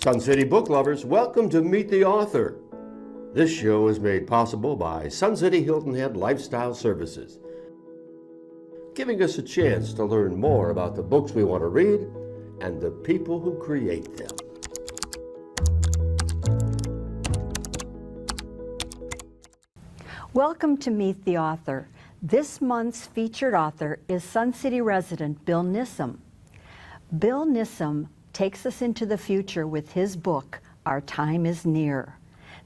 Sun City book lovers, welcome to Meet the Author. This show is made possible by Sun City Hilton Head Lifestyle Services, giving us a chance to learn more about the books we want to read and the people who create them. Welcome to Meet the Author. This month's featured author is Sun City resident Bill Nissim. Bill Nissim takes us into the future with his book, Our Time is Near.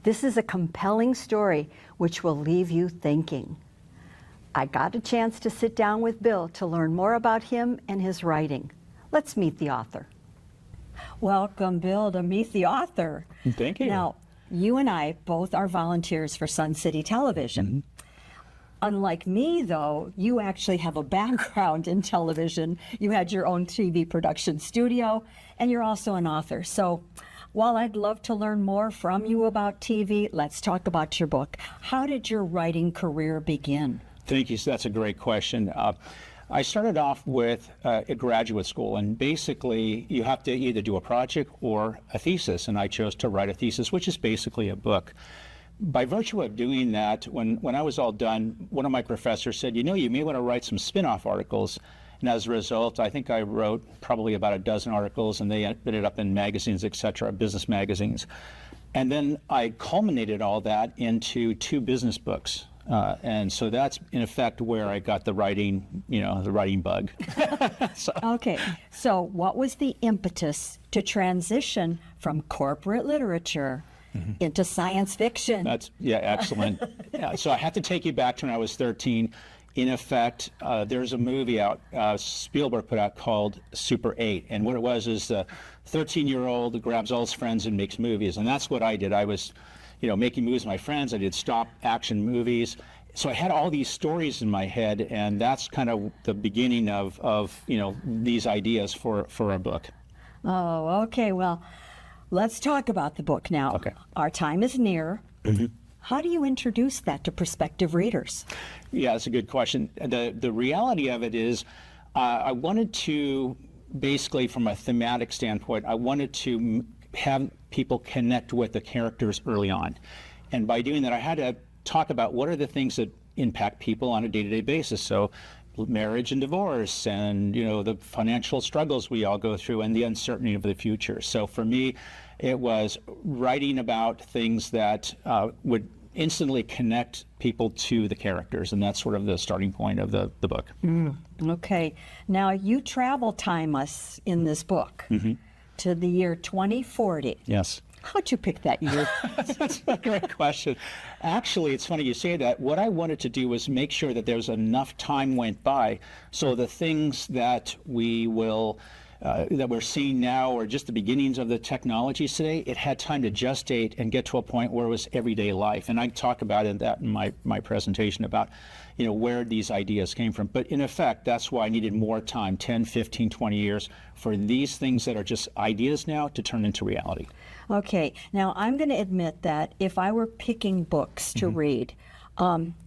This is a compelling story which will leave you thinking. I got a chance to sit down with Bill to learn more about him and his writing. Let's meet the author. Welcome, Bill, to Meet the Author. Thank you. Now, you and I both are volunteers for Sun City Television. Mm-hmm. Unlike me, though, you actually have a background in television. You had your own TV production studio, and you're also an author. So while I'd love to learn more from you about TV, let's talk about your book. How did your writing career begin? Thank you. That's a great question. I started off with a graduate school, and basically you have to either do a project or a thesis, and I chose to write a thesis, which is basically a book. By virtue of doing that, when I was all done, one of my professors said, you know, you may want to write some spin-off articles. And as a result, I think I wrote probably about a dozen articles, and they ended up in magazines, et cetera, business magazines. And then I culminated all that into 2 business books. And so that's, in effect, where I got the writing, the writing bug. Okay. So what was the impetus to transition from corporate literature into science fiction? Excellent. So I have to take you back to when I was 13. In effect, there's a movie out, Spielberg put out called Super 8. And what it was is the 13-year-old grabs all his friends and makes movies. And that's what I did. I was, making movies with my friends. I did stop action movies. So I had all these stories in my head, and that's kind of the beginning of these ideas for a book. Oh, okay. Well, let's talk about the book now. Okay. Our Time is Near. Mm-hmm. How do you introduce that to prospective readers? Yeah, that's a good question. The reality of it is I wanted to, basically from a thematic standpoint, I wanted to have people connect with the characters early on. And by doing that, I had to talk about what are the things that impact people on a day-to-day basis. So marriage and divorce and, the financial struggles we all go through and the uncertainty of the future. So for me, it was writing about things that would instantly connect people to the characters, and that's sort of the starting point of the book. Okay. Now, you travel time us in this book to the year 2040. Yes. How'd you pick that year? That's a great question. Actually, it's funny you say that. What I wanted to do was make sure that there's enough time went by so the things that we will that we're seeing now, or just the beginnings of the technologies today, it had time to gestate and get to a point where it was everyday life. And I talk about that in my presentation about, where these ideas came from. But in effect, that's why I needed more time, 10, 15, 20 years, for these things that are just ideas now to turn into reality. Okay. Now, I'm going to admit that if I were picking books to read,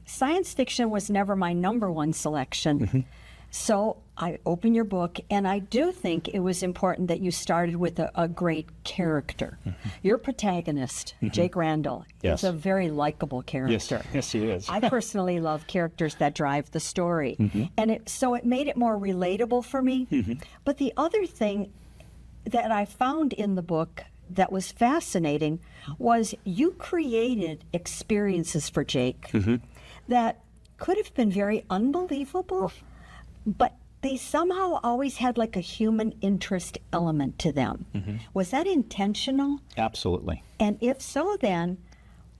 science fiction was never my number one selection. So I open your book, and I do think it was important that you started with a great character. Your protagonist, Jake Randall, is a very likable character. Yes, he is. I personally love characters that drive the story. And so it made it more relatable for me. But the other thing that I found in the book that was fascinating was you created experiences for Jake that could have been very unbelievable, but they somehow always had like a human interest element to them. Was that intentional? Absolutely. And if so, then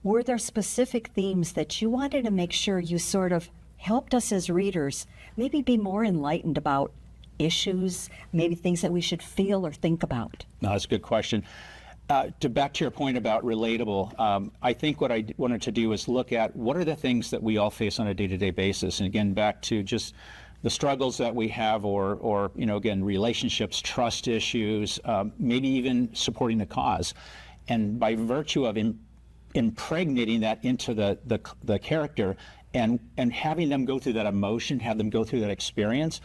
were there specific themes that you wanted to make sure you sort of helped us as readers maybe be more enlightened about issues, maybe things that we should feel or think about? No, that's a good question. Back to your point about relatable, I think what I wanted to do is look at what are the things that we all face on a day-to-day basis. And again, back to just the struggles that we have, or again, relationships, trust issues, maybe even supporting the cause. And by virtue of impregnating that into the character and having them go through that emotion, have them go through that experience,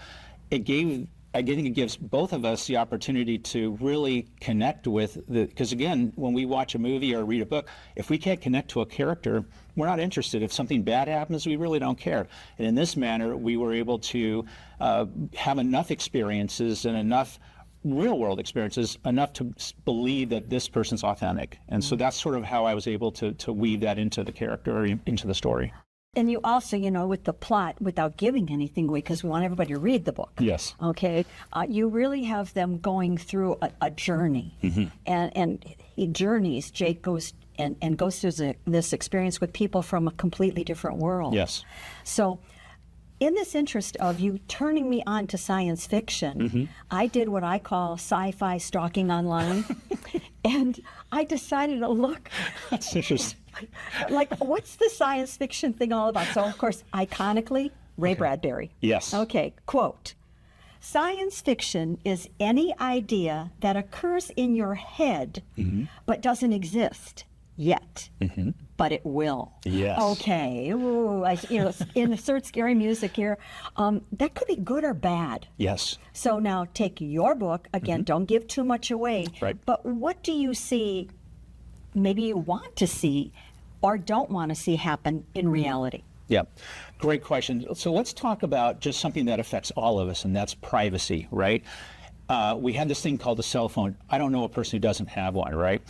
it gave I think it gives both of us the opportunity to really connect with because again, when we watch a movie or read a book, if we can't connect to a character, we're not interested. If something bad happens, we really don't care. And in this manner, we were able to have enough experiences and enough real world experiences, enough to believe that this person's authentic. And so that's sort of how I was able to weave that into the character, or into the story. And you also, with the plot, without giving anything away, because we want everybody to read the book. Yes. Okay. You really have them going through a journey. And he journeys, Jake goes and goes through this experience with people from a completely different world. Yes. So in this interest of you turning me on to science fiction, I did what I call sci-fi stalking online. And I decided to look. That's interesting. Like, what's the science fiction thing all about? So, of course, iconically, Ray Bradbury. Yes. Okay, quote, science fiction is any idea that occurs in your head but doesn't exist yet, but it will. Yes. Okay. Ooh, insert scary music here. That could be good or bad. Yes. So now take your book, again, don't give too much away, Right. but what do you see, maybe you want to see or don't want to see happen in reality? Yeah, great question. So let's talk about just something that affects all of us, and that's privacy, right? We have this thing called a cell phone. I don't know a person who doesn't have one, right?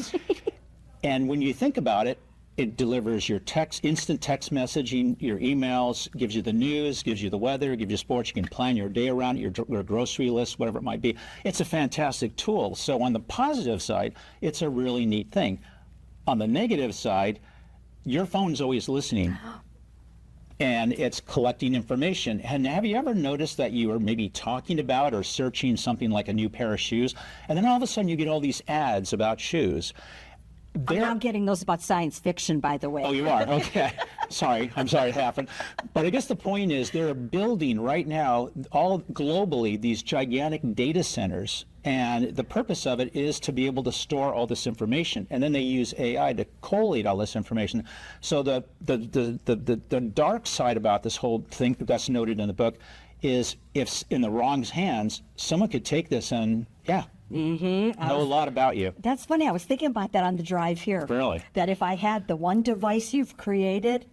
And when you think about it, it delivers your text, instant text messaging, your emails, gives you the news, gives you the weather, gives you sports. You can plan your day around it, your grocery list, whatever it might be. It's a fantastic tool. So on the positive side, it's a really neat thing. On the negative side, your phone's always listening. And it's collecting information. And have you ever noticed that you are maybe talking about or searching something like a new pair of shoes, and then all of a sudden you get all these ads about shoes? I'm getting those about science fiction, by the way. Oh, you are? Okay. Sorry. I'm sorry it happened. But I guess the point is they're building right now, all globally, these gigantic data centers. And the purpose of it is to be able to store all this information. And then they use AI to collate all this information. So the dark side about this whole thing that's noted in the book is if in the wrong hands, someone could take this and, know a lot about you. That's funny. I was thinking about that on the drive here. Really? That if I had the one device you've created,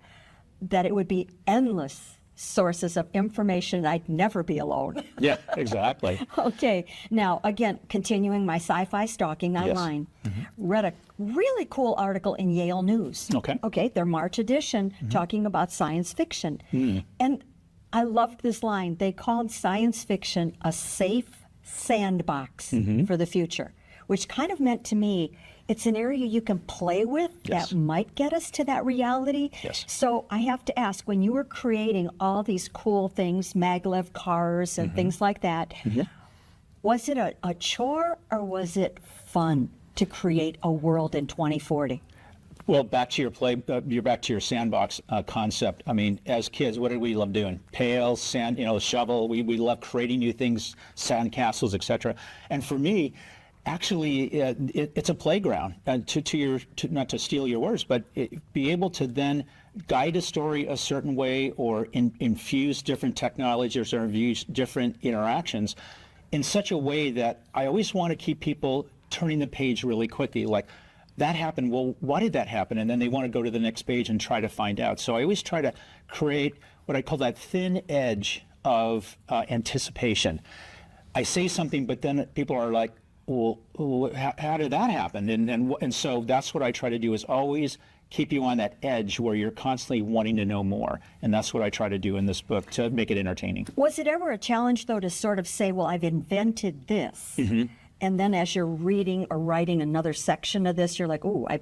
that it would be endless sources of information. I'd never be alone. Yeah, exactly. Okay. Now, again, continuing my sci-fi stalking online, read a really cool article in Yale News. Okay, their March edition talking about science fiction. And I loved this line. They called science fiction a safe sandbox for the future, which kind of meant to me it's an area you can play with that might get us to that reality. So I have to ask, when you were creating all these cool things, maglev cars and things like that, was it a chore or was it fun to create a world in 2040? Well, back to you're back to your sandbox concept. I mean, as kids, what did we love doing? Pails, sand, shovel. We love creating new things, sand castles, etc. And for me, actually, it's a playground. Not to steal your words, but be able to then guide a story a certain way, or infuse different technologies or infuse different interactions in such a way that I always want to keep people turning the page really quickly, like. That happened, well, why did that happen? And then they want to go to the next page and try to find out. So I always try to create what I call that thin edge of anticipation. I say something, but then people are like, well, how did that happen? And so that's what I try to do, is always keep you on that edge where you're constantly wanting to know more. And that's what I try to do in this book to make it entertaining. Was it ever a challenge, though, to sort of say, well, I've invented this? And then as you're reading or writing another section of this, you're like, I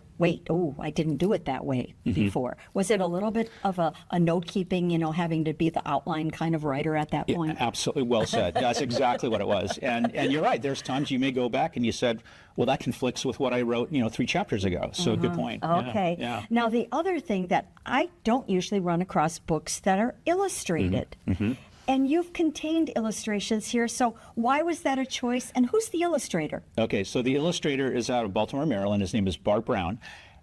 didn't do it that way before. Was it a little bit of a note-keeping, having to be the outline kind of writer at that point? Absolutely, well said. That's exactly what it was. And you're right, there's times you may go back and you said, well, that conflicts with what I wrote, 3 chapters ago. So good point. Okay. Yeah. Now, the other thing that I don't usually run across books that are illustrated. And you've contained illustrations here, so why was that a choice, and who's the illustrator? Okay, so the illustrator is out of Baltimore, Maryland. His name is Bart Brown.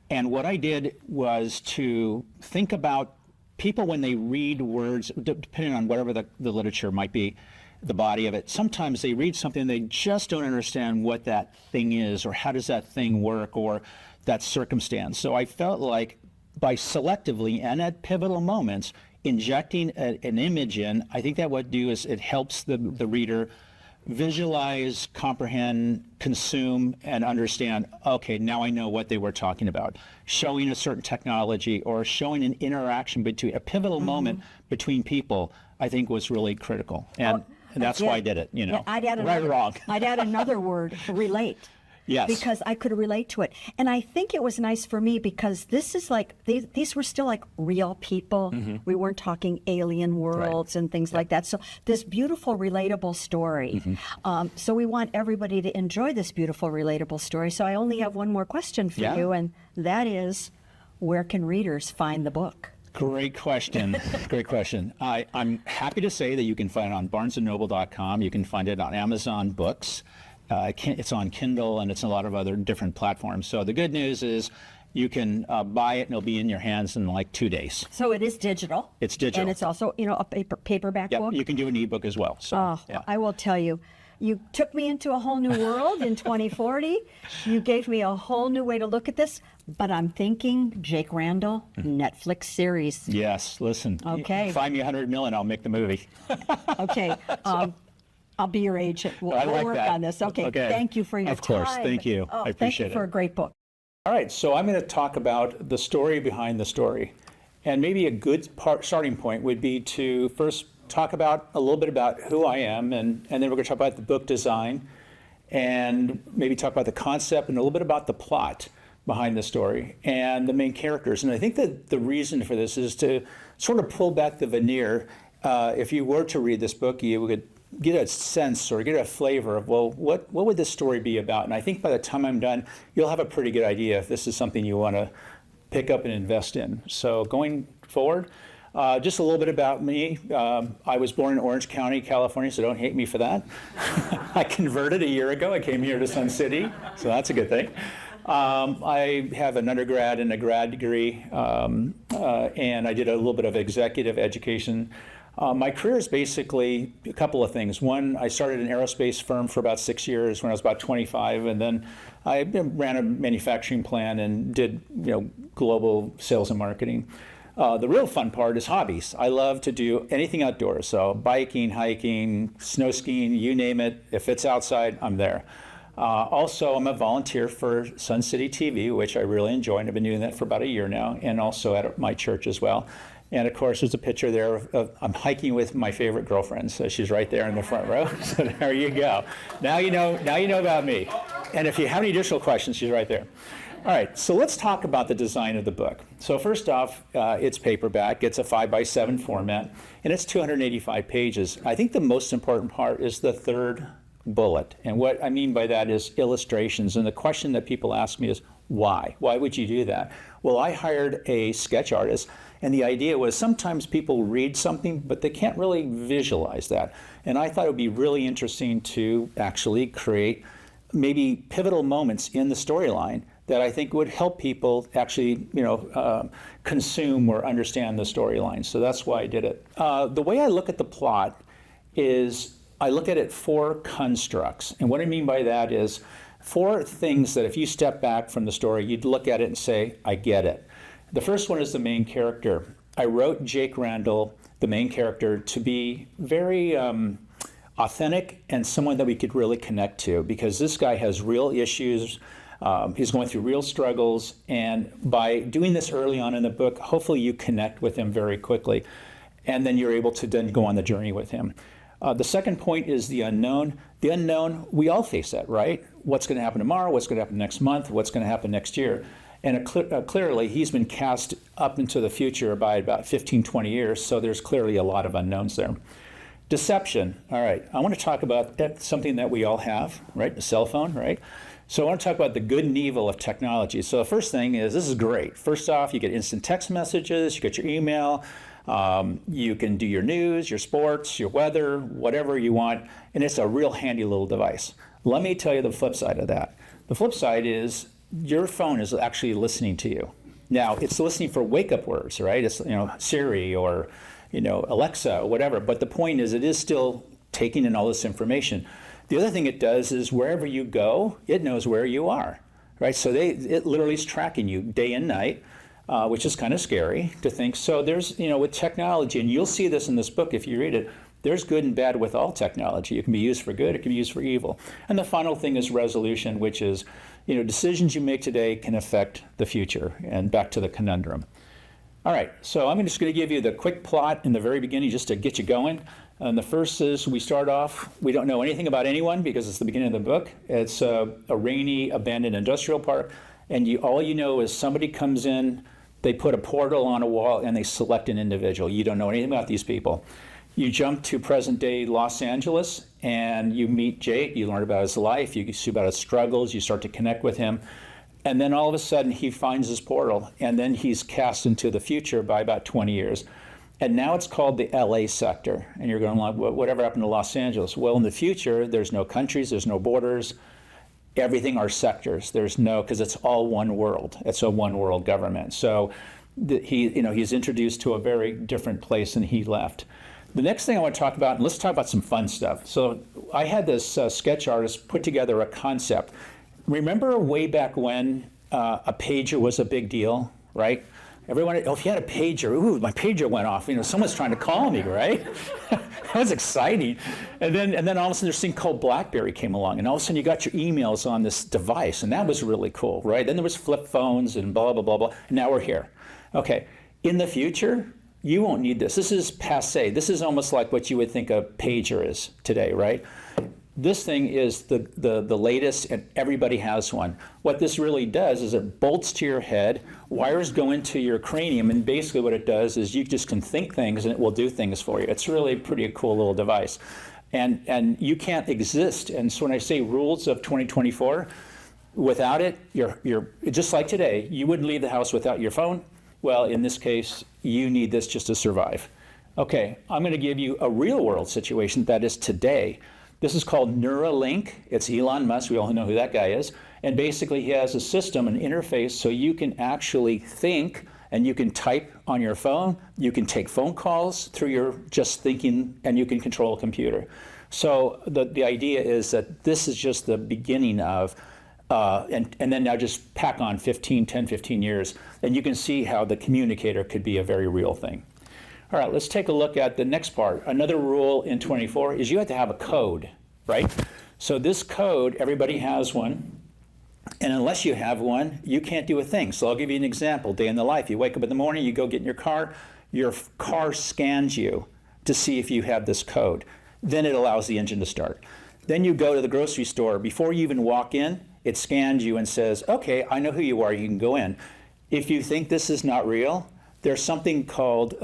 And what I did was to think about people when they read words, depending on whatever the literature might be, the body of it. Sometimes they read something and they just don't understand what that thing is, or how does that thing work, or that circumstance. So I felt like by selectively and at pivotal moments injecting an image in, I think that what it do is it helps the reader visualize, comprehend, consume, and understand, okay, now I know what they were talking about. Showing a certain technology or showing an interaction between a pivotal moment between people, I think was really critical. And that's why I did it, you know, I'd add right or wrong. I'd add another word, relate. Yes. Because I could relate to it. And I think it was nice for me because this is like, these were still like real people. We weren't talking alien worlds and things like that. So this beautiful, relatable story. So we want everybody to enjoy this beautiful, relatable story. So I only have one more question for you, and that is, where can readers find the book? Great question. Great question. I'm happy to say that you can find it on barnesandnoble.com. You can find it on Amazon Books. It's on Kindle, and it's a lot of other different platforms. So the good news is you can buy it, and it'll be in your hands in like 2 days. So it is digital. It's digital. And it's also, you know, a paperback book. You can do an ebook as well. So, I will tell you, you took me into a whole new world in 2040. You gave me a whole new way to look at this. But I'm thinking Jake Randall, Netflix series. Yes, listen. Okay. Find me $100 million, I'll make the movie. Okay. I'll be your agent. We'll like work that. on this. Okay. Thank you for your time. Of course. Thank you. I appreciate thank you for it. a great book. All right. So I'm going to talk about the story behind the story. And maybe a good starting point would be to first talk about a little bit about who I am, and then we're going to talk about the book design, and maybe talk about the concept and a little bit about the plot behind the story and the main characters. And I think that the reason for this is to sort of pull back the veneer. If you were to read this book, you would get a sense or get a flavor of, well, what would this story be about? And I think by the time I'm done, you'll have a pretty good idea if this is something you want to pick up and invest in. So going forward, just a little bit about me. I was born in Orange County, California, so don't hate me for that. I converted a year ago. I came here to Sun City, so that's a good thing. I have an undergrad and a grad degree, and I did a little bit of executive education. My career is basically a couple of things. One, I started an aerospace firm for about 6 years when I was about 25, and then I ran a manufacturing plant and did, global sales and marketing. The real fun part is hobbies. I love to do anything outdoors, so biking, hiking, snow skiing, you name it. If it's outside, I'm there. Also, I'm a volunteer for Sun City TV, which I really enjoy, and I've been doing that for about a year now, and also at my church as well. And of course, there's a picture there of I'm hiking with my favorite girlfriend. So she's right there in the front row. So there you go. Now you know about me. And if you have any additional questions, she's right there. All right, so let's talk about the design of the book. So first off, it's paperback. It's a 5x7 format, and it's 285 pages. I think the most important part is the third bullet. And what I mean by that is illustrations. And the question that people ask me is, why? Why would you do that? Well, I hired a sketch artist, and the idea was sometimes people read something, but they can't really visualize that. And I thought it would be really interesting to actually create maybe pivotal moments in the storyline that I think would help people actually, consume or understand the storyline. So that's why I did it. The way I look at the plot is I look at it 4 constructs. And what I mean by that is 4 things that if you step back from the story, you'd look at it and say, I get it. The first one is the main character. I wrote Jake Randall, the main character, to be very authentic and someone that we could really connect to, because this guy has real issues. He's going through real struggles, and by doing this early on in the book, hopefully you connect with him very quickly, and then you're able to then go on the journey with him. The second point is the unknown. The unknown, we all face that, right? What's going to happen tomorrow? What's going to happen next month? What's going to happen next year? And clearly, he's been cast up into the future by about 15, 20 years, so there's clearly a lot of unknowns there. Deception. All right, I want to talk about something that we all have, right? The cell phone, right? So I want to talk about the good and evil of technology. So the first thing is, this is great. First off, you get instant text messages, you get your email, you can do your news, your sports, your weather, whatever you want, and it's a real handy little device. Let me tell you the flip side of that. The flip side is your phone is actually listening to you. Now, it's listening for wake-up words, right? It's Siri or Alexa or whatever, but the point is it is still taking in all this information. The other thing it does is wherever you go, it knows where you are, right? So it literally is tracking you day and night, which is kind of scary to think. So there's, with technology, and you'll see this in this book if you read it, there's good and bad with all technology. It can be used for good, it can be used for evil. And the final thing is resolution, which is, decisions you make today can affect the future. And back to the conundrum. All right, so I'm just going to give you the quick plot in the very beginning just to get you going. And the first is we start off, we don't know anything about anyone because it's the beginning of the book. It's a rainy, abandoned industrial park. And all you know is somebody comes in, they put a portal on a wall, and they select an individual. You don't know anything about these people. You jump to present-day Los Angeles, and you meet Jake. You learn about his life. You see about his struggles. You start to connect with him. And then all of a sudden, he finds his portal, and then he's cast into the future by about 20 years. And now it's called the LA sector. And you're going, like, whatever happened to Los Angeles? Well, in the future, there's no countries, there's no borders. Everything are sectors. There's no, because it's all one world. It's a one world government. So he's introduced to a very different place than he left. The next thing I want to talk about, and let's talk about some fun stuff. So I had this sketch artist put together a concept. Remember way back when a pager was a big deal, right? Everyone, if you had a pager, ooh, my pager went off. Someone's trying to call me, right? That was exciting. And then all of a sudden, this thing called BlackBerry came along, and all of a sudden, you got your emails on this device, and that was really cool, right? Then there was flip phones and blah blah blah blah. And now we're here. Okay, in the future, you won't need this. This is passé. This is almost like what you would think a pager is today, right? This thing is the latest, and everybody has one. What this really does is it bolts to your head, wires go into your cranium, and basically what it does is you just can think things and it will do things for you. It's really a pretty cool little device. And you can't exist. And so when I say rules of 2024, without it, you're just like today, you wouldn't leave the house without your phone. Well, in this case, you need this just to survive. Okay, I'm going to give you a real world situation that is today. This is called Neuralink. It's Elon Musk. We all know who that guy is. And basically, he has a system, an interface, so you can actually think and you can type on your phone. You can take phone calls through your just thinking, and you can control a computer. So the idea is that this is just the beginning of, and then now just pack on 10, 15 years, and you can see how the communicator could be a very real thing. All right, let's take a look at the next part. Another rule in 24 is you have to have a code, right? So this code, everybody has one. And unless you have one, you can't do a thing. So I'll give you an example. Day in the life. You wake up in the morning, you go get in your car scans you to see if you have this code. Then it allows the engine to start. Then you go to the grocery store. Before you even walk in, it scans you and says, okay, I know who you are, you can go in. If you think this is not real, there's something called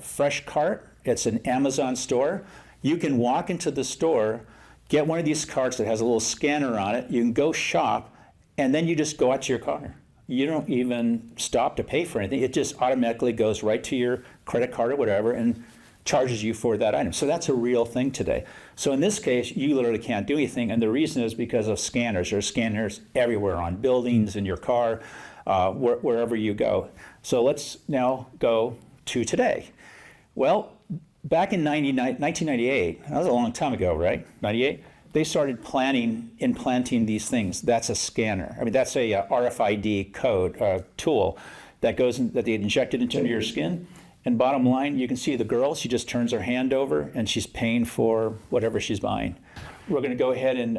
Fresh Cart. It's an Amazon store. You can walk into the store, get one of these carts that has a little scanner on it. You can go shop, and then you just go out to your car. You don't even stop to pay for anything. It just automatically goes right to your credit card or whatever and charges you for that item. So that's a real thing today. So in this case, you literally can't do anything, and the reason is because of scanners. There's scanners everywhere on buildings, in your car, wherever you go. So let's now go to today. Well, back in 1998, that was a long time ago, right? 98, they started implanting these things. That's a scanner. I mean, that's a RFID code tool that goes in, that they injected into your skin. And bottom line, you can see the girl, she just turns her hand over and she's paying for whatever she's buying. We're going to go ahead and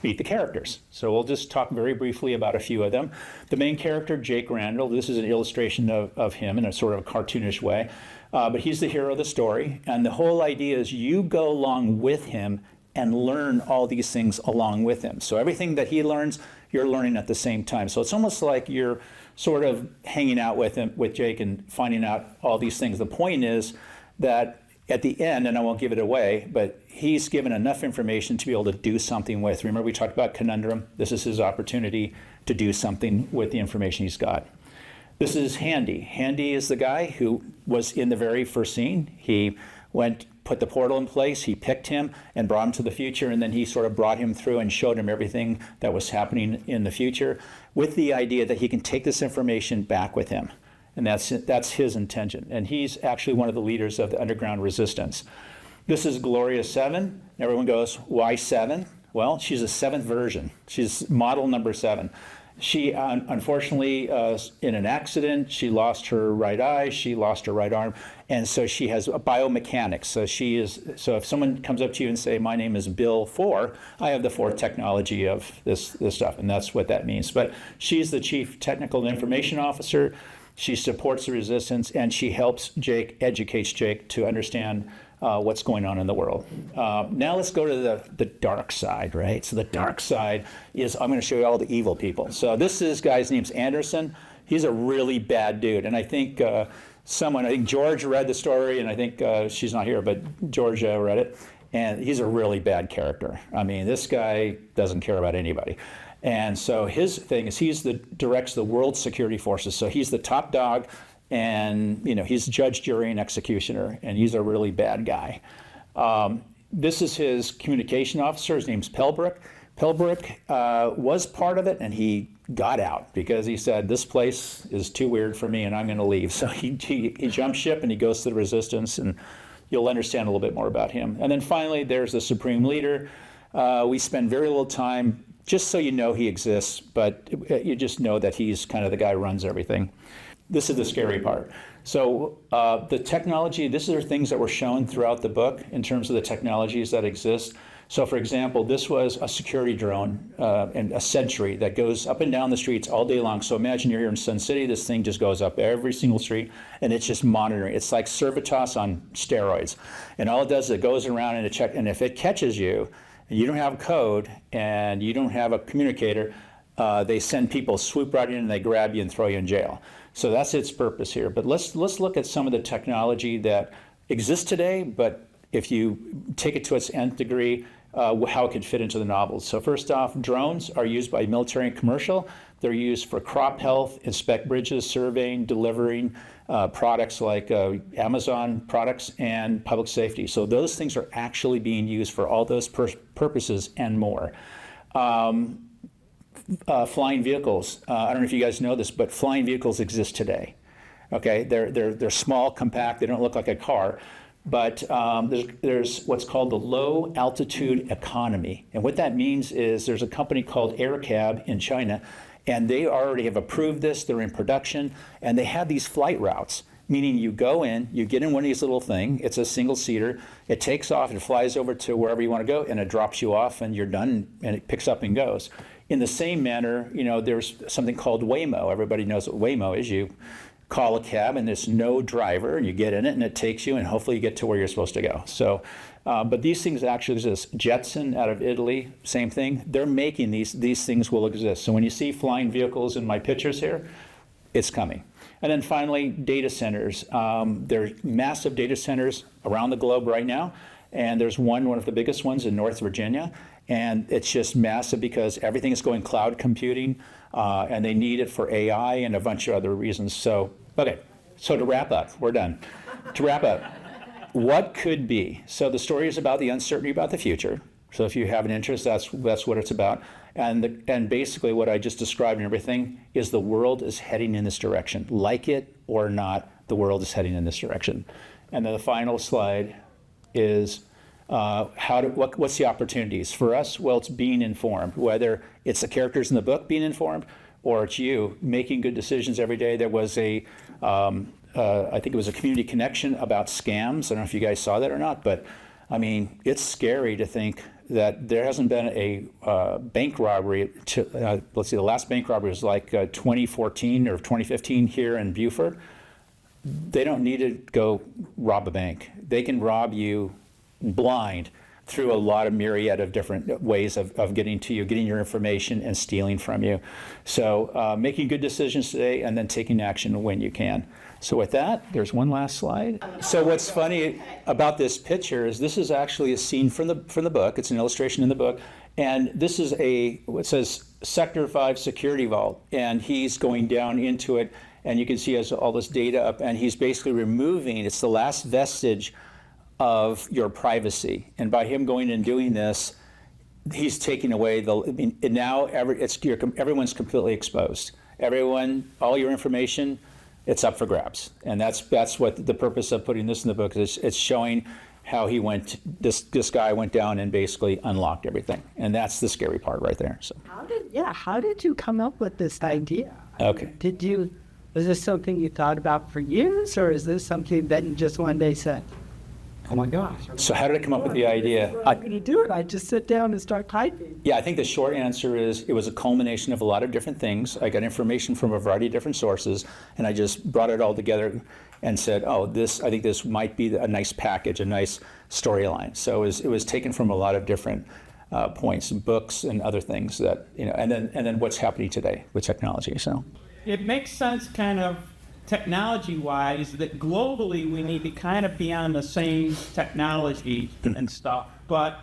meet the characters. So we'll just talk very briefly about a few of them. The main character, Jake Randall, this is an illustration of him in a sort of a cartoonish way, but he's the hero of the story. And the whole idea is you go along with him and learn all these things along with him. So everything that he learns, you're learning at the same time. So it's almost like you're sort of hanging out with him, with Jake, and finding out all these things. The point is that at the end, and I won't give it away, but he's given enough information to be able to do something with. Remember we talked about conundrum? This is his opportunity to do something with the information he's got. This is Handy. Handy is the guy who was in the very first scene. He put the portal in place, he picked him and brought him to the future, and then he sort of brought him through and showed him everything that was happening in the future with the idea that he can take this information back with him. And that's his intention. And he's actually one of the leaders of the underground resistance. This is Gloria 7. Everyone goes, why 7? Well, she's a 7th version. She's model number 7. She, unfortunately, in an accident, she lost her right eye, she lost her right arm, and so she has a biomechanics. So if someone comes up to you and say, my name is Bill 4, I have the 4th technology of this stuff, and that's what that means. But she's the Chief Technical Information Officer. She supports the resistance, and she helps Jake, educates Jake to understand what's going on in the world. Now let's go to the dark side, right? So the dark side is, I'm going to show you all the evil people. So this guy's name's Anderson. He's a really bad dude. And I think I think George read the story, and I think she's not here, but George read it. And he's a really bad character. I mean, this guy doesn't care about anybody. And so his thing is directs the world security forces. So he's the top dog. And he's judge, jury, and executioner, and he's a really bad guy. This is his communication officer. His name's Pelbrick. Pelbrick was part of it, and he got out because he said, this place is too weird for me, and I'm going to leave. So he jumped ship, and he goes to the resistance, and you'll understand a little bit more about him. And then finally, there's the supreme leader. We spend very little time, just so you know he exists, but you just know that he's kind of the guy who runs everything. This is the scary part. So the technology, these are things that were shown throughout the book in terms of the technologies that exist. So for example, this was a security drone and a sentry that goes up and down the streets all day long. So imagine you're here in Sun City, this thing just goes up every single street and it's just monitoring. It's like Servitas on steroids. And all it does is it goes around and it checks, and if it catches you, and you don't have code and you don't have a communicator, they send people, swoop right in and they grab you and throw you in jail. So that's its purpose here. But let's look at some of the technology that exists today, but if you take it to its nth degree, how it could fit into the novels. So first off, drones are used by military and commercial. They're used for crop health, inspect bridges, surveying, delivering products like Amazon products, and public safety. So those things are actually being used for all those purposes and more. Flying vehicles. I don't know if you guys know this, but flying vehicles exist today. Okay, they're small, compact. They don't look like a car, but there's what's called the low altitude economy, and what that means is there's a company called AirCab in China, and they already have approved this. They're in production, and they have these flight routes. Meaning you go in, you get in one of these little things, it's a single seater, it takes off, it flies over to wherever you want to go, and it drops you off, and you're done, and it picks up and goes. In the same manner, there's something called Waymo. Everybody knows what Waymo is. You call a cab, and there's no driver, and you get in it, and it takes you, and hopefully you get to where you're supposed to go. So, but these things actually exist. Jetson out of Italy, same thing. They're making these things will exist. So when you see flying vehicles in my pictures here, it's coming. And then finally, data centers. There are massive data centers around the globe right now, and there's one of the biggest ones in North Virginia, and it's just massive because everything is going cloud computing, and they need it for AI and a bunch of other reasons. So, okay, so to wrap up, we're done. To wrap up, what could be? So the story is about the uncertainty about the future. So if you have an interest, that's what it's about. And basically what I just described and everything is the world is heading in this direction. Like it or not, the world is heading in this direction. And then the final slide is what's the opportunities? For us, well, it's being informed, whether it's the characters in the book being informed or it's you making good decisions every day. There was I think it was a community connection about scams. I don't know if you guys saw that or not, but I mean, it's scary to think that there hasn't been a bank robbery. Let's see, the last bank robbery was like 2014 or 2015 here in Beaufort. They don't need to go rob a bank. They can rob you blind through a lot of myriad of different ways of getting to you, getting your information and stealing from you. So making good decisions today and then taking action when you can. So with that, there's one last slide. So what's funny about this picture is this is actually a scene from the book. It's an illustration in the book. And this is what says Sector 5 security vault. And he's going down into it. And you can see he has all this data up. And he's basically removing, it's the last vestige of your privacy. And by him going and doing this, he's taking away now everyone's completely exposed. Everyone, all your information, it's up for grabs. And that's what the purpose of putting this in the book is. It's showing how he went, this guy went down and basically unlocked everything. And that's the scary part right there. So. How did you come up with this idea? Okay. Was this something you thought about for years, or is this something that you just one day said, oh my gosh? So how did I come up with the idea? How can you do it? I just sit down and start typing. Yeah, I think the short answer is it was a culmination of a lot of different things. I got information from a variety of different sources, and I just brought it all together and said, oh, I think this might be a nice package, a nice storyline. So it was taken from a lot of different points, books and other things that, and then what's happening today with technology. So it makes sense kind of technology-wise that globally we need to kind of be on the same technology and stuff. But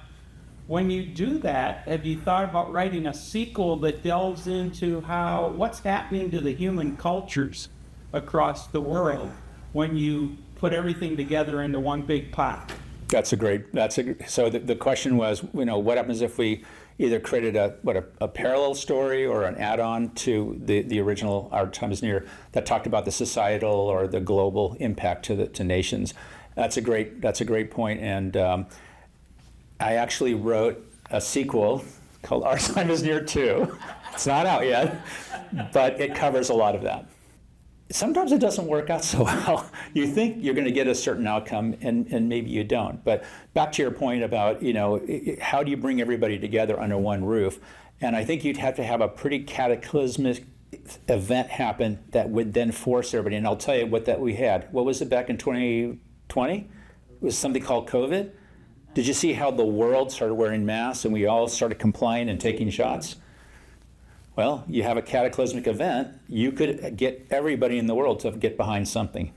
when you do that, have you thought about writing a sequel that delves into what's happening to the human cultures across the world when you put everything together into one big pot? so the question was, what happens if we either created a parallel story or an add-on to the original Our Time Is Near that talked about the societal or the global impact to nations. That's a great point. And I actually wrote a sequel called Our Time Is Near 2. It's not out yet, but it covers a lot of that. Sometimes it doesn't work out so well. You think you're going to get a certain outcome, and maybe you don't. But back to your point about, how do you bring everybody together under one roof? And I think you'd have to have a pretty cataclysmic event happen that would then force everybody. And I'll tell you what we had. What was it back in 2020? It was something called COVID. Did you see how the world started wearing masks and we all started complying and taking shots? Well, you have a cataclysmic event, you could get everybody in the world to get behind something.